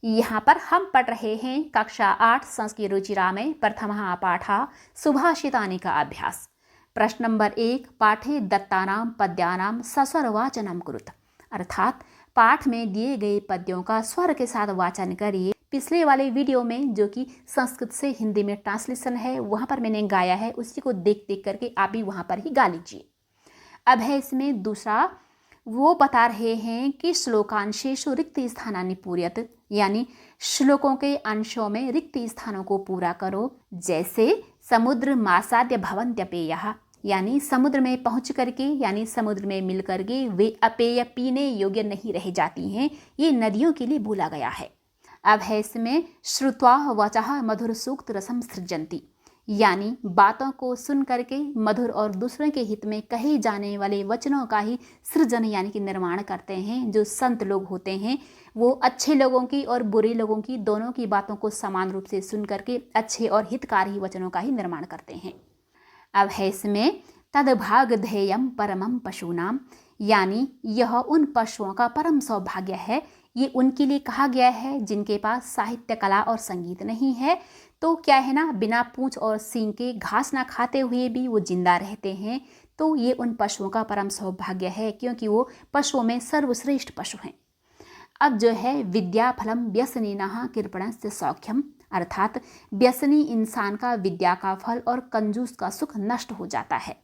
यहाँ पर हम पढ़ रहे हैं कक्षा 8 संस्कृत रुचिरा में प्रथमः पाठः सुभाषितानि का अभ्यास। प्रश्न नंबर 1, पाठे दत्तानां पद्यानां सस्वरवाचनं कुरुत, अर्थात पाठ में दिए गए पद्यों का स्वर के साथ वाचन करिए। पिछले वाले वीडियो में जो कि संस्कृत से हिंदी में ट्रांसलेशन है वहाँ पर मैंने गाया है, उसी को देख देख करके आप भी वहाँ पर ही गा लीजिए। अब है इसमें दूसरा, वो बता रहे हैं कि श्लोकांशेषु रिक्त स्थानानि पूरयत, यानी श्लोकों के अंशों में रिक्त स्थानों को पूरा करो। जैसे समुद्र मासाद्य भवन्त्यपेयः, यानी समुद्र में पहुंच करके यानी समुद्र में मिल करके वे अपेय पीने योग्य नहीं रह जाती हैं, ये नदियों के लिए बोला गया है। अब है इसमें श्रुत्वा वचः मधुर सूक्त रसम सृजन्ति, यानी बातों को सुन करके मधुर और दूसरों के हित में कहे जाने वाले वचनों का ही सृजन यानी कि निर्माण करते हैं। जो संत लोग होते हैं वो अच्छे लोगों की और बुरे लोगों की दोनों की बातों को समान रूप से सुन करके अच्छे और हितकारी वचनों का ही निर्माण करते हैं। अब है इसमें तद्भागधेयम परमम पशूनाम, यानी यह उन पशुओं का परम सौभाग्य है। ये उनके लिए कहा गया है जिनके पास साहित्य, कला और संगीत नहीं है। तो क्या है ना, बिना पूंछ और सींग के घास ना खाते हुए भी वो जिंदा रहते हैं। तो ये उन पशुओं का परम सौभाग्य है क्योंकि वो पशुओं में सर्वश्रेष्ठ पशु हैं। अब जो है विद्या फलम व्यसनिनः कृपणस्य सौख्यम, अर्थात व्यसनी इंसान का विद्या का फल और कंजूस का सुख नष्ट हो जाता है।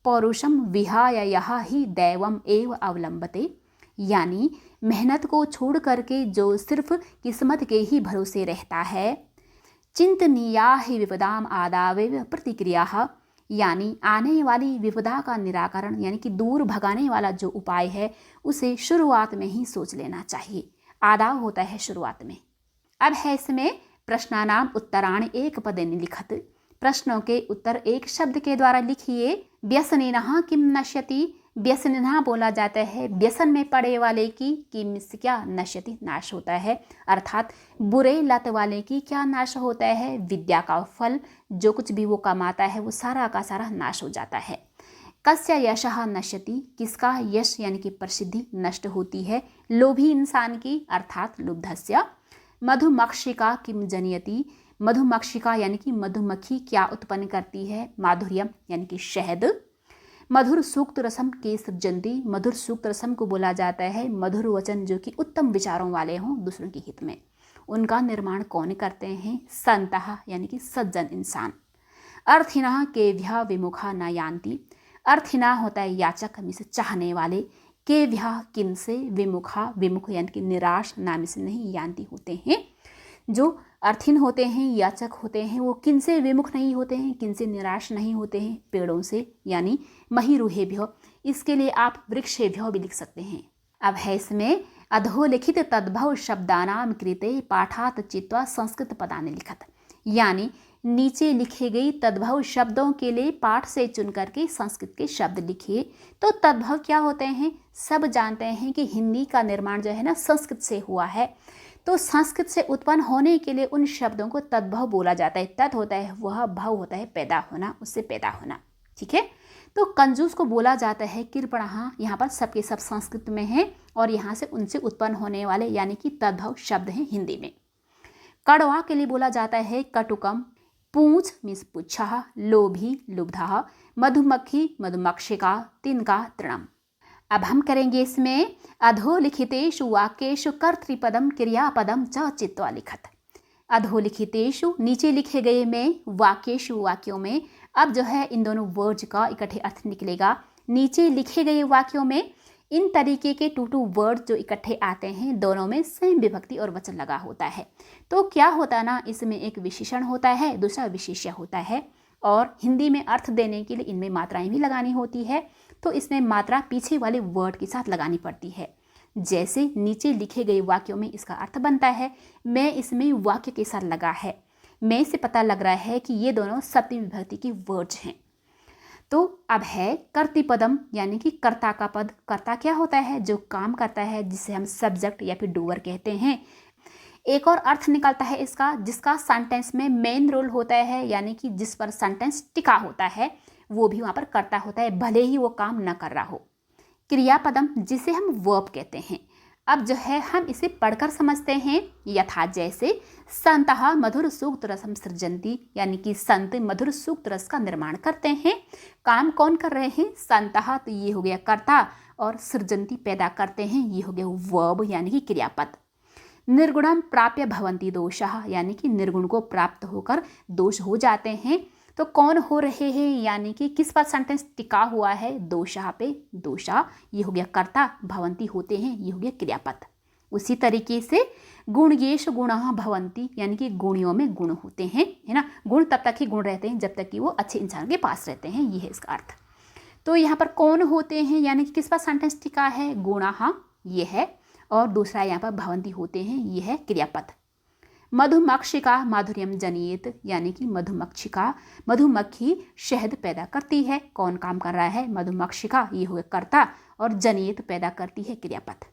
पौरुषम विहाय यह ही दैवम एव अवलंबते, यानी मेहनत को छोड़ करके जो सिर्फ किस्मत के ही भरोसे रहता है। चिंतनीया ही विपदाम आदावेव प्रतिक्रिया, यानी आने वाली विपदा का निराकरण यानी कि दूर भगाने वाला जो उपाय है उसे शुरुआत में ही सोच लेना चाहिए। आदाव होता है शुरुआत में। अब है इसमें प्रश्नानाम उत्तराणि एक पदेन लिखत, प्रश्नों के उत्तर एक शब्द के द्वारा लिखिए। व्यसनिनः किम नश्यति, व्यसनिनः बोला जाता है व्यसन में पड़े वाले की, किम से क्या, नश्यति नाश होता है, अर्थात बुरे लत वाले की क्या नाश होता है, विद्या का फल जो कुछ भी वो कमाता है वो सारा का सारा नाश हो जाता है। कस्य यशः नश्यति, किसका यश यानी कि प्रसिद्धि नष्ट होती है, लोभी इंसान की, अर्थात लुब्धस्य। मधुमक्षिका किम जनयति, मधुमक्षिका यानी कि मधुमक्खी क्या उत्पन्न करती है, माधुर्यम यानी कि शहद। मधुर सूक्त रसम के सृजन्ति, मधुर सूक्त रसम को बोला जाता है मधुर वचन जो कि उत्तम विचारों वाले हों दूसरों के हित में, उनका निर्माण कौन करते हैं, संतः यानी कि सज्जन इंसान। अर्थिनः केभ्यः विमुखा न यान्ति, अर्थिना होता है याचक में से चाहने वाले, केभ्यः किन से, विमुखा विमुख यानी कि निराश, नाम से नहीं यान्ति होते हैं। जो अर्थिन होते हैं, याचक होते हैं, वो किन से विमुख नहीं होते हैं, किन से निराश नहीं होते हैं, पेड़ों से यानी महिरुहेभ्यो, इसके लिए आप वृक्षेभ्यो भी लिख सकते हैं। अब है इसमें अधोलिखित तद्भव शब्दानाम कृते पाठात चित्वा संस्कृत पदानि लिखत, यानी नीचे लिखे गई तद्भव शब्दों के लिए पाठ से चुन करके संस्कृत के शब्द लिखिए। तो तद्भव क्या होते हैं, सब जानते हैं कि हिंदी का निर्माण जो है ना संस्कृत से हुआ है। तो संस्कृत से उत्पन्न होने के लिए उन शब्दों को तद्भव बोला जाता है। तत् होता है वह, भव होता है पैदा होना, उससे पैदा होना, ठीक है। तो कंजूस को बोला जाता है कृपणः, यहाँ पर सबके सब संस्कृत में हैं और यहाँ से उनसे उत्पन्न होने वाले यानी कि तद्भव शब्द हैं हिंदी में। कड़वा के लिए बोला जाता है कटुकम, पूंछ मीन्स पुच्छः, लोभी लुब्धः, मधुमक्खी मधुमक्षिका, तिनका तृणम। अब हम करेंगे इसमें अधोलिखितेषु वाक्येषु कर्तृपदम क्रियापदम च चित्वा लिखत। अधोलिखितेषु नीचे लिखे गए में, वाक्येषु वाक्यों में। अब जो है इन दोनों वर्ड्स का इकट्ठे अर्थ निकलेगा। नीचे लिखे गए वाक्यों में इन तरीके के टू वर्ड्स जो इकट्ठे आते हैं दोनों में सेम विभक्ति और वचन लगा होता है। तो क्या होता है ना, इसमें एक विशेषण होता है, दूसरा विशेष्य होता है और हिंदी में अर्थ देने के लिए इनमें मात्राएं भी लगानी होती है। तो इसमें मात्रा पीछे वाले वर्ड के साथ लगानी पड़ती है। जैसे नीचे लिखे गए वाक्यों में इसका अर्थ बनता है, मैं इसमें वाक्य के साथ लगा है, मैं से पता लग रहा है कि ये दोनों सप्तमी विभक्ति के वर्ड्स हैं। तो अब है कर्तृपदम यानी कि कर्ता का पद। कर्ता क्या होता है, जो काम करता है, जिसे हम सब्जेक्ट या फिर डूअर कहते हैं। एक और अर्थ निकलता है इसका, जिसका सेंटेंस में मेन रोल होता है, यानी कि जिस पर सेंटेंस टिका होता है वो भी वहाँ पर कर्ता होता है, भले ही वो काम न कर रहा हो। क्रियापदम जिसे हम वर्ब कहते हैं। अब जो है हम इसे पढ़कर समझते हैं। यथा जैसे संतः मधुर सूक्त रसम सृजंती, यानी कि संत मधुर सूक्त रस का निर्माण करते हैं। काम कौन कर रहे हैं? संतः, तो ये हो गया कर्ता, और सृजंती पैदा करते हैं, ये हो गया वर्ब यानी कि क्रियापद। निर्गुणम प्राप्य भवंती दोषः, यानी कि निर्गुण को प्राप्त होकर दोष हो जाते हैं। तो कौन हो रहे हैं, यानी कि किस पर सेंटेंस टिका हुआ है? दोषः पे। दोषा ये हो गया कर्ता, भवंती होते हैं, ये हो गया क्रियापद। उसी तरीके से गुणयेश गुणः भवंती, यानी कि गुणियों में गुण होते हैं, है ना। गुण तब तक ही गुण रहते हैं जब तक कि वो अच्छे इंसान के पास रहते हैं, ये है इसका अर्थ। तो यहाँ पर कौन होते हैं, यानी कि किस पर सेंटेंस टिका है? गुणः ये है, और दूसरा यहाँ पर भवंती होते हैं, ये है क्रियापद। मधुमक्षिका माधुर्यम जनियेत, यानी कि मधुमक्षिका, मधुमक्खी शहद पैदा करती है। कौन काम कर रहा है? मधुमक्षिका, ये हुए कर्ता, और जनियेत पैदा करती है क्रियापद।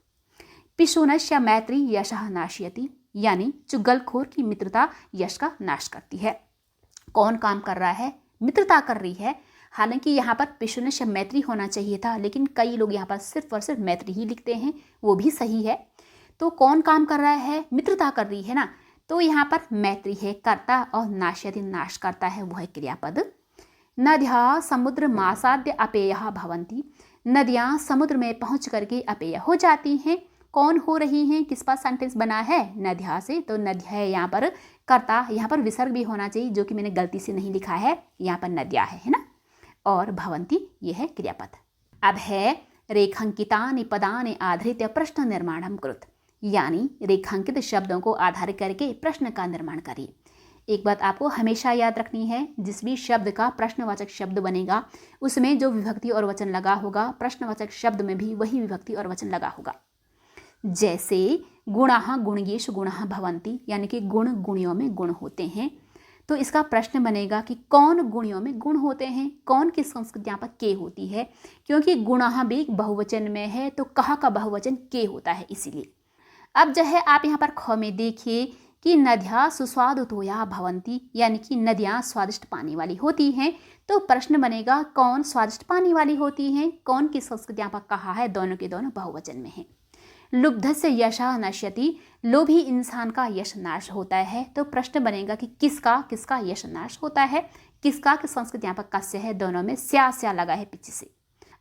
पिशुनस्य मैत्री यशः नाशयति, यानी चुगलखोर की मित्रता यश का नाश करती है। कौन काम कर रहा है? मित्रता कर रही है। हालांकि यहाँ पर पिशुनस्य मैत्री होना चाहिए था, लेकिन कई लोग यहाँ पर सिर्फ और सिर्फ मैत्री ही लिखते हैं, वो भी सही है। तो कौन काम कर रहा है? मित्रता कर रही है ना। तो यहाँ पर मैत्री है कर्ता, और नाशयति नाश करता है, वह है क्रियापद। नद्या समुद्र मासाद्य अपेयः भवन्ति, नदियाँ समुद्र में पहुँच करके अपेय हो जाती हैं। कौन हो रही हैं? किस पास सेंटेंस बना है? नद्या से, तो नद्या है यहाँ पर कर्ता, यहाँ पर विसर्ग भी होना चाहिए, जो कि मैंने गलती से नहीं लिखा है, यहाँ पर नद्या है ना। और भवंती ये है क्रियापद। अब है रेखांकितानि पदानि आधृत्य प्रश्न निर्माणं कृत, यानी रेखांकित शब्दों को आधार करके प्रश्न का निर्माण करिए। एक बात आपको हमेशा याद रखनी है, जिस भी शब्द का प्रश्नवाचक शब्द बनेगा उसमें जो विभक्ति और वचन लगा होगा, प्रश्नवाचक शब्द में भी वही विभक्ति और वचन लगा होगा। जैसे गुणाः गुणयेषु गुणाः भवन्ति, यानी कि गुण गुणियों में गुण होते हैं। तो इसका प्रश्न बनेगा कि कौन गुणियों में गुण होते हैं? कौन की संस्कृति यहाँ पर के होती है, क्योंकि गुणाः भी बहुवचन में है, तो कहा का बहुवचन के होता है, इसीलिए। अब जो है आप यहाँ पर ख में देखिए कि नद्या सुस्वादुतोया भवंती, यानी कि नदियाँ स्वादिष्ट पानी वाली होती हैं। तो प्रश्न बनेगा कौन स्वादिष्ट पानी वाली होती हैं? कौन की संस्कृति यहाँ पर कहा है? दोनों के दोनों बहुवचन में है। लुब्धस्य यशः नश्यति, लोभी इंसान का यश नाश होता है। तो प्रश्न बनेगा कि किसका यश नाश होता है? किसका की संस्कृति यहाँ पर कस्य है, दोनों में स्या लगा है पीछे से।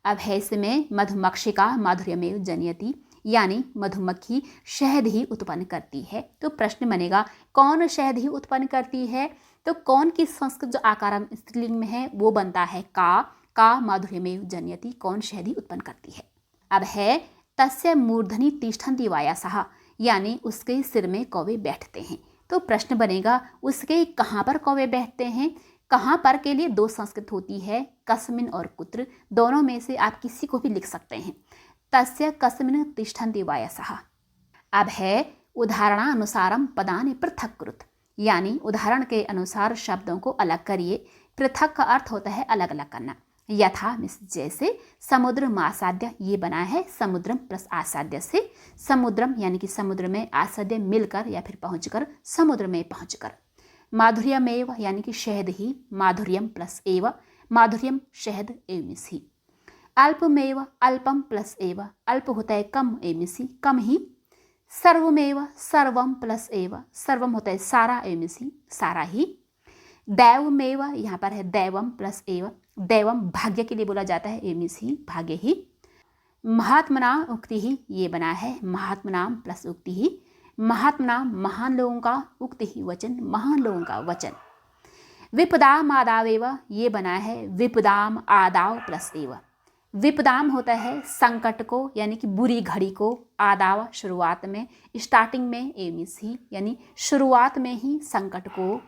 अब है इसमें मधुमक्षिका माधुर्यमेव जनयति, यानी मधुमक्खी शहद ही उत्पन्न करती है। तो प्रश्न बनेगा कौन शहद ही उत्पन्न करती है? तो कौन की संस्कृत जो आकार स्त्रीलिंग में है वो बनता है का माधुर्यमेव जनयति, कौन शहद ही उत्पन्न करती है। अब है तस्य मूर्धनि तिष्ठन्ति वायासः, यानी उसके सिर में कौवे बैठते हैं। तो प्रश्न बनेगा उसके कहाँ पर कौवे बैठते हैं? कहाँ पर के लिए दो संस्कृत होती है, कस्मिन और कुत्र, दोनों में से आप किसी को भी लिख सकते हैं। तस्य कस्मिन तिष्ठन्ति वायसः। अब है उदाहरणानुसारम पदानि पृथक कृत, यानी उदाहरण के अनुसार शब्दों को अलग करिए। पृथक का अर्थ होता है अलग अलग करना। यथा मिस जैसे समुद्र मासाद्य, ये बना है समुद्रम प्लस आसाद्य से। समुद्रम यानी कि समुद्र में, आसाद्य मिलकर या फिर पहुंचकर, समुद्र में पहुंचकर। माधुर्यमेव यानी कि शहद ही, माधुर्यम प्लस एव, माधुर्यम शहद एवमिस ही। अल्पमेव अल्पम प्लस एव, अल्प होता है कम, एवमिस ही कम ही। सर्वमेव सर्वम प्लस एव, सर्वम होता है सारा, एवमिस ही सारा ही। दैवमेव यहाँ पर है दैवम प्लस एव, दैवम भाग्य के लिए बोला जाता है, एवमिस ही भाग्य ही। महात्मना उक्ति ही, ये बना है महात्मनाम प्लस उक्ति ही। महात्मनाम महान लोगों का, उक्ति ही वचन, महान लोगों का वचन। विपदाम आदावेव, ये बना है विपदाम आदाव प्लस एव। विपदाम होता है संकट को, यानी कि बुरी घड़ी को। आदाव शुरुआत में, स्टार्टिंग में, एवमिस ही यानी शुरुआत में ही संकट को